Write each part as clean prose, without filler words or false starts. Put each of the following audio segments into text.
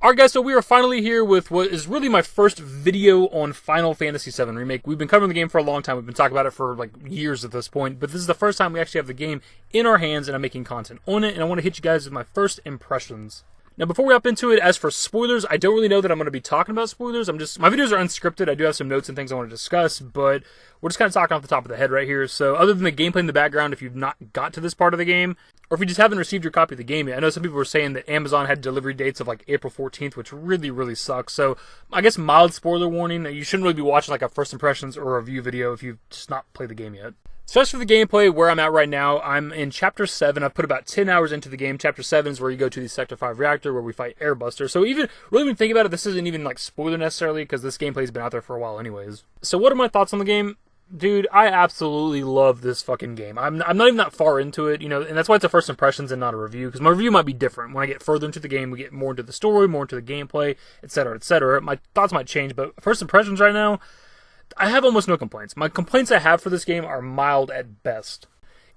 Alright guys, so we are finally here with what is really my first video on Final Fantasy VII Remake. We've been covering the game for a long time, we've been talking about it for like years at this point, but this is the first time we actually have the game in our hands and I'm making content on it, and I want to hit you guys with my first impressions. Now before we hop into it, as for spoilers, I don't really know that I'm going to be talking about spoilers. My videos are unscripted, I do have some notes and things I want to discuss, but we're just kind of talking off the top of the head right here. So other than the gameplay in the background, if you've not got to this part of the game, or if you just haven't received your copy of the game yet, I know some people were saying that Amazon had delivery dates of like April 14th, which really sucks. So I guess mild spoiler warning, you shouldn't really be watching like a first impressions or a review video if you've just not played the game yet. So as for the gameplay, where I'm at right now, I'm in Chapter 7. I've put about 10 hours into the game. Chapter 7 is where you go to the Sector 5 reactor where we fight Airbuster. So even, really when you think about it, this isn't even like spoiler necessarily because this gameplay's been out there for a while anyways. So what are my thoughts on the game? Dude, I absolutely love this fucking game. I'm not even that far into it, and that's why it's a first impressions and not a review, because my review might be different. When I get further into the game, we get more into the story, more into the gameplay, etc., etc. My thoughts might change, but first impressions right now, I have almost no complaints. My complaints I have for this game are mild at best.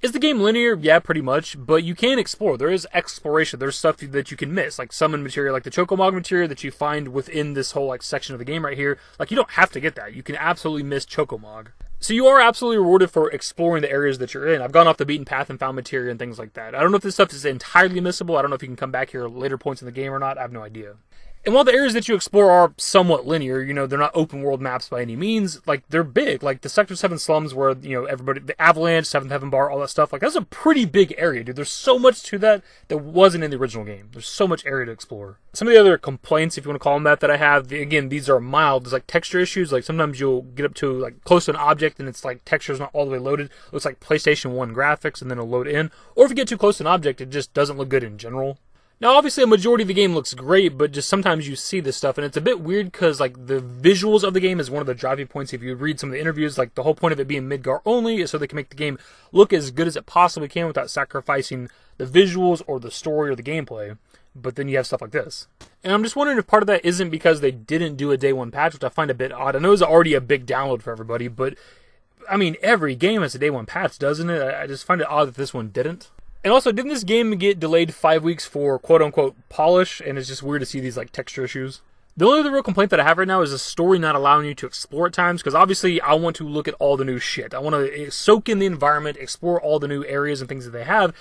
Is the game linear? Yeah, pretty much, but you can explore. There is exploration. There's stuff that you can miss, like summon material, like the ChocoMog material that you find within this whole section of the game right here. Like, you don't have to get that. You can absolutely miss ChocoMog. So you are absolutely rewarded for exploring the areas that you're in. I've gone off the beaten path and found materia and things like that. I don't know if this stuff is entirely missable. I don't know if you can come back here at later points in the game or not. I have no idea. And while the areas that you explore are somewhat linear, they're not open world maps by any means, they're big. Like the Sector 7 slums where, everybody, the Avalanche, 7th Heaven Bar, all that stuff, that's a pretty big area, dude. There's so much to that wasn't in the original game. There's so much area to explore. Some of the other complaints, if you want to call them that I have, again, these are mild. There's texture issues. Sometimes you'll get up to close to an object and it's texture's not all the way loaded. It looks like PlayStation 1 graphics and then it'll load in. Or if you get too close to an object, it just doesn't look good in general. Now, obviously, a majority of the game looks great, but just sometimes you see this stuff, and it's a bit weird because, the visuals of the game is one of the driving points. If you read some of the interviews, the whole point of it being Midgar only is so they can make the game look as good as it possibly can without sacrificing the visuals or the story or the gameplay. But then you have stuff like this. And I'm just wondering if part of that isn't because they didn't do a day one patch, which I find a bit odd. I know it's already a big download for everybody, but, I mean, every game has a day one patch, doesn't it? I just find it odd that this one didn't. And also, didn't this game get delayed 5 weeks for quote-unquote polish? And it's just weird to see these texture issues. The only other real complaint that I have right now is the story not allowing you to explore at times, because obviously I want to look at all the new shit. I want to soak in the environment, explore all the new areas and things that they have.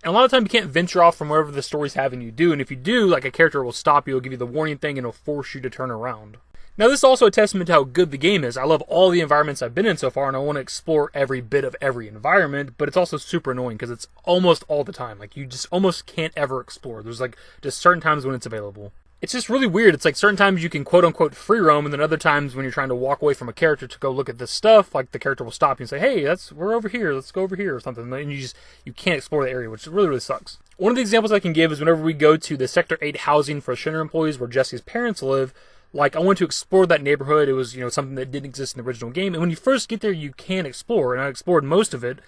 And a lot of time you can't venture off from wherever the story's having you do. And if you do, a character will stop you, will give you the warning thing, and it'll force you to turn around. Now, this is also a testament to how good the game is. I love all the environments I've been in so far, and I want to explore every bit of every environment, but it's also super annoying because it's almost all the time. You just almost can't ever explore. There's, just certain times when it's available. It's just really weird. It's certain times you can quote-unquote free roam, and then other times when you're trying to walk away from a character to go look at this stuff, the character will stop you and say, hey, we're over here, let's go over here, or something, and you can't explore the area, which really sucks. One of the examples I can give is whenever we go to the Sector 8 housing for Shinra employees where Jesse's parents live. I wanted to explore that neighborhood. It was, something that didn't exist in the original game. And when you first get there, you can explore. And I explored most of it.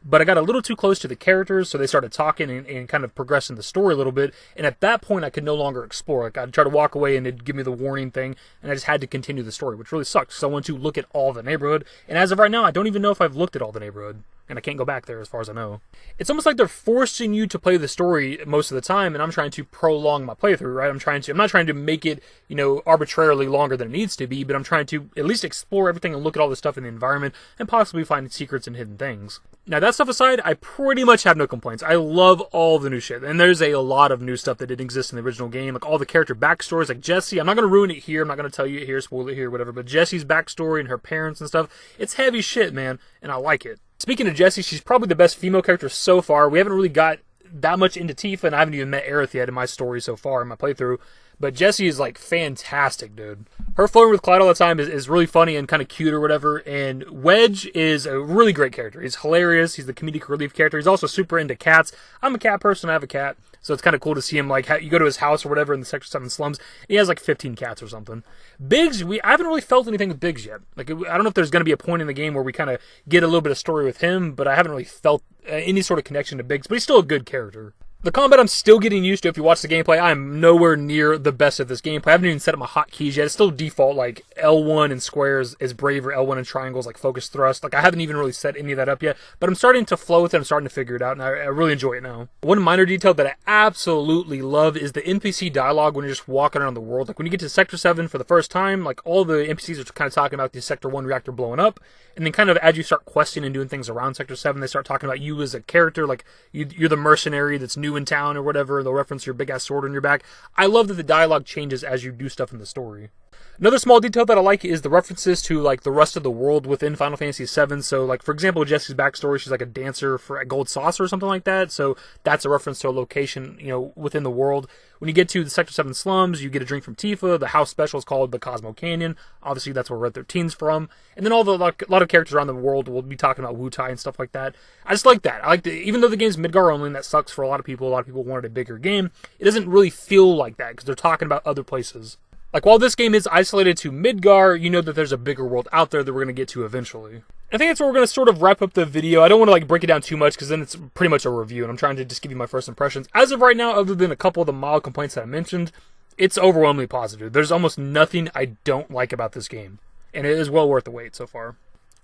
But I got a little too close to the characters, so they started talking and kind of progressing the story a little bit. And at that point, I could no longer explore. I'd try to walk away, and it'd give me the warning thing. And I just had to continue the story, which really sucks. So I wanted to look at all the neighborhood. And as of right now, I don't even know if I've looked at all the neighborhood. And I can't go back there as far as I know. It's almost like they're forcing you to play the story most of the time, and I'm trying to prolong my playthrough, right? I'm not trying to make it, arbitrarily longer than it needs to be, but I'm trying to at least explore everything and look at all the stuff in the environment and possibly find secrets and hidden things. Now, that stuff aside, I pretty much have no complaints. I love all the new shit, and there's a lot of new stuff that didn't exist in the original game, all the character backstories, Jessie. I'm not going to ruin it here, I'm not going to tell you it here, spoil it here, whatever, but Jessie's backstory and her parents and stuff, it's heavy shit, man, and I like it. Speaking of Jessie, she's probably the best female character so far. We haven't really got that much into Tifa, and I haven't even met Aerith yet in my story so far, in my playthrough. But Jessie is, fantastic, dude. Her flirting with Clyde all the time is really funny and kind of cute or whatever. And Wedge is a really great character. He's hilarious. He's the comedic relief character. He's also super into cats. I'm a cat person. I have a cat. So it's kind of cool to see him, you go to his house or whatever in the Sector 7 slums. He has, 15 cats or something. Biggs, I haven't really felt anything with Biggs yet. I don't know if there's going to be a point in the game where we kind of get a little bit of story with him, but I haven't really felt any sort of connection to Biggs. But he's still a good character. The combat I'm still getting used to. If you watch the gameplay, I'm nowhere near the best at this gameplay. I haven't even set up my hotkeys yet. It's still default, like L1 and squares is brave, or L1 and triangles like focus thrust. Like I haven't even really set any of that up yet, but I'm starting to flow with it. I'm starting to figure it out, and I really enjoy it now. One minor detail that I absolutely love is the NPC dialogue when you're just walking around the world. Like when you get to Sector 7 for the first time, like all the NPCs are kind of talking about the Sector 1 reactor blowing up, and then kind of as you start questing and doing things around Sector 7, they start talking about you as a character, like you're the mercenary that's new in town or whatever. They'll reference your big ass sword on your back. I love that the dialogue changes as you do stuff in the story. Another small detail that I like is the references to like the rest of the world within Final Fantasy VII. So like for example, Jessie's backstory, she's like a dancer for a gold saucer or something like that. So that's a reference to a location, you know, within the world. When you get to the Sector 7 slums, you get a drink from Tifa. The house special is called the Cosmo Canyon. Obviously, that's where Red 13's from. And then a lot of characters around the world will be talking about Wu-Tai and stuff like that. I just like that. I like even though the game's Midgar only, and that sucks for a lot of people wanted a bigger game, it doesn't really feel like that because they're talking about other places. Like, while this game is isolated to Midgar, you know that there's a bigger world out there that we're going to get to eventually. I think that's where we're going to sort of wrap up the video. I don't want to, like, break it down too much, because then it's pretty much a review, and I'm trying to just give you my first impressions. As of right now, other than a couple of the mild complaints that I mentioned, it's overwhelmingly positive. There's almost nothing I don't like about this game, and it is well worth the wait so far.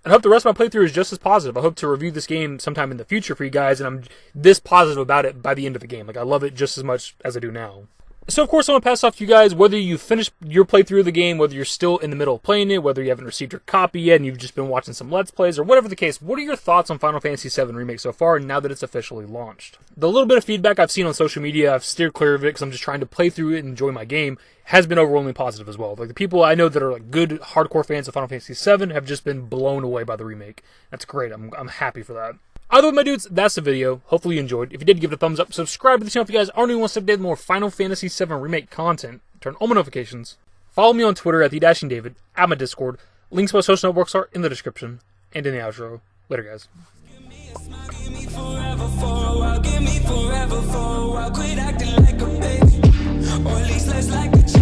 And I hope the rest of my playthrough is just as positive. I hope to review this game sometime in the future for you guys, and I'm this positive about it by the end of the game. Like, I love it just as much as I do now. So, of course, I want to pass off to you guys, whether you finished your playthrough of the game, whether you're still in the middle of playing it, whether you haven't received your copy yet and you've just been watching some Let's Plays, or whatever the case, what are your thoughts on Final Fantasy VII Remake so far, now that it's officially launched? The little bit of feedback I've seen on social media, I've steered clear of it because I'm just trying to play through it and enjoy my game, has been overwhelmingly positive as well. Like, the people I know that are like good, hardcore fans of Final Fantasy VII have just been blown away by the remake. That's great. I'm happy for that. Either way, my dudes, that's the video. Hopefully you enjoyed. If you did, give it a thumbs up. Subscribe to the channel if you guys aren't new and want to update more Final Fantasy VII Remake content. Turn on my notifications. Follow me on Twitter at @dashingdavid, at my Discord. Links to my social networks are in the description and in the outro. Later, guys. Give me forever for a while, quit acting like a baby, or at least less like a child.